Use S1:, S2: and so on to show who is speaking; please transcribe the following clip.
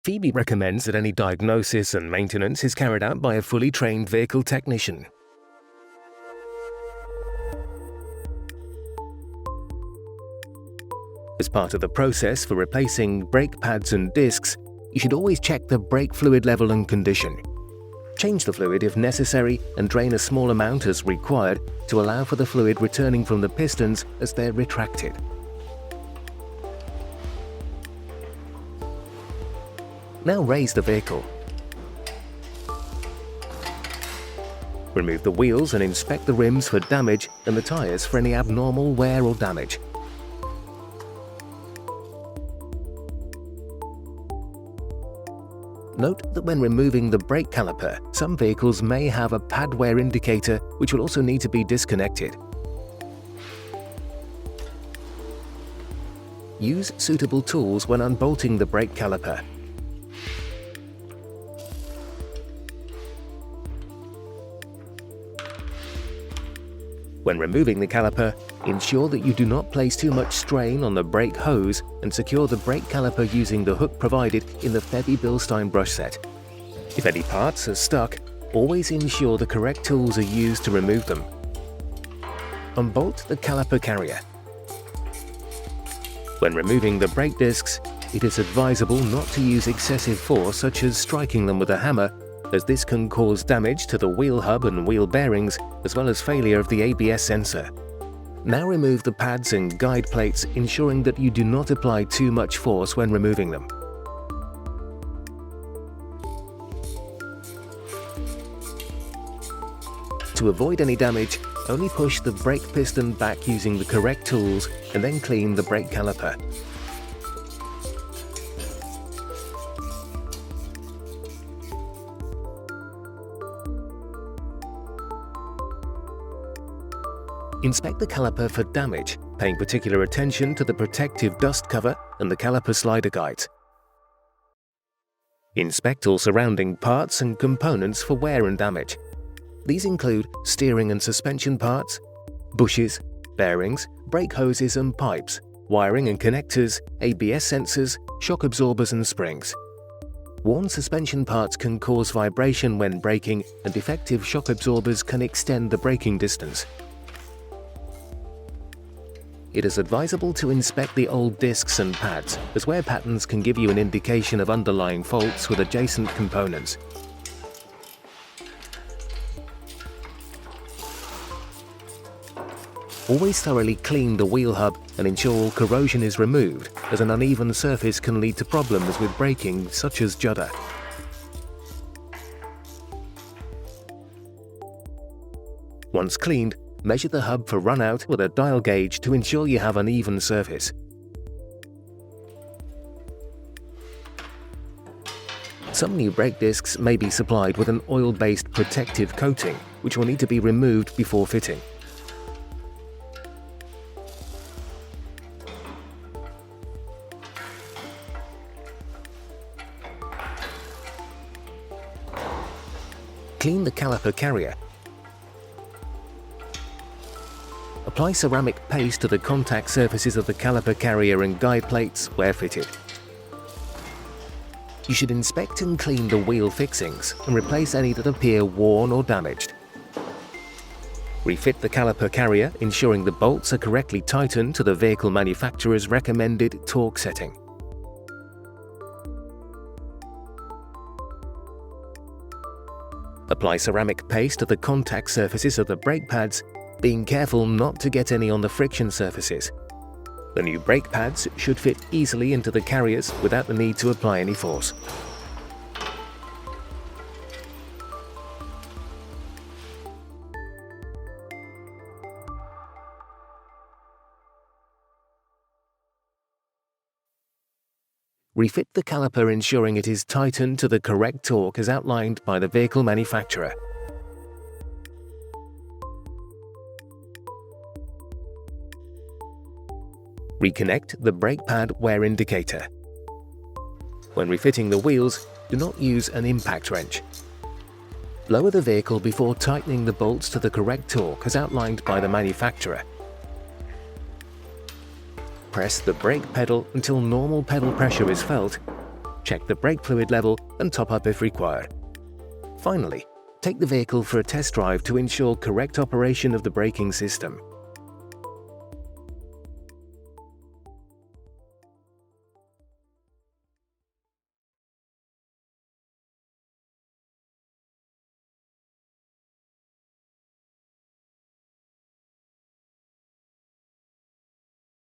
S1: Febi recommends that any diagnosis and maintenance is carried out by a fully trained vehicle technician. As part of the process for replacing brake pads and discs, you should always check the brake fluid level and condition. Change the fluid if necessary and drain a small amount as required to allow for the fluid returning from the pistons as they're retracted. Now raise the vehicle. Remove the wheels and inspect the rims for damage and the tyres for any abnormal wear or damage. Note that when removing the brake caliper, some vehicles may have a pad wear indicator which will also need to be disconnected. Use suitable tools when unbolting the brake caliper. When removing the caliper, ensure that you do not place too much strain on the brake hose and secure the brake caliper using the hook provided in the febi.bilstein brush set. If any parts are stuck, always ensure the correct tools are used to remove them. Unbolt the caliper carrier. When removing the brake discs, it is advisable not to use excessive force such as striking them with a hammer, as this can cause damage to the wheel hub and wheel bearings, as well as failure of the ABS sensor. Now remove the pads and guide plates, ensuring that you do not apply too much force when removing them. To avoid any damage, only push the brake piston back using the correct tools and then clean the brake caliper. Inspect the caliper for damage, paying particular attention to the protective dust cover and the caliper slider guides. Inspect all surrounding parts and components for wear and damage. These include steering and suspension parts, bushes, bearings, brake hoses and pipes, wiring and connectors, ABS sensors, shock absorbers and springs. Worn suspension parts can cause vibration when braking, and defective shock absorbers can extend the braking distance. It is advisable to inspect the old discs and pads, as wear patterns can give you an indication of underlying faults with adjacent components. Always thoroughly clean the wheel hub and ensure all corrosion is removed, as an uneven surface can lead to problems with braking, such as judder. Once cleaned, measure the hub for runout with a dial gauge to ensure you have an even surface. Some new brake discs may be supplied with an oil-based protective coating, which will need to be removed before fitting. Clean the caliper carrier. Apply ceramic paste to the contact surfaces of the caliper carrier and guide plates where fitted. You should inspect and clean the wheel fixings and replace any that appear worn or damaged. Refit the caliper carrier, ensuring the bolts are correctly tightened to the vehicle manufacturer's recommended torque setting. Apply ceramic paste to the contact surfaces of the brake pads, being careful not to get any on the friction surfaces. The new brake pads should fit easily into the carriers without the need to apply any force. Refit the caliper, ensuring it is tightened to the correct torque as outlined by the vehicle manufacturer. Reconnect the brake pad wear indicator. When refitting the wheels, do not use an impact wrench. Lower the vehicle before tightening the bolts to the correct torque as outlined by the manufacturer. Press the brake pedal until normal pedal pressure is felt, check the brake fluid level and top up if required. Finally, take the vehicle for a test drive to ensure correct operation of the braking system.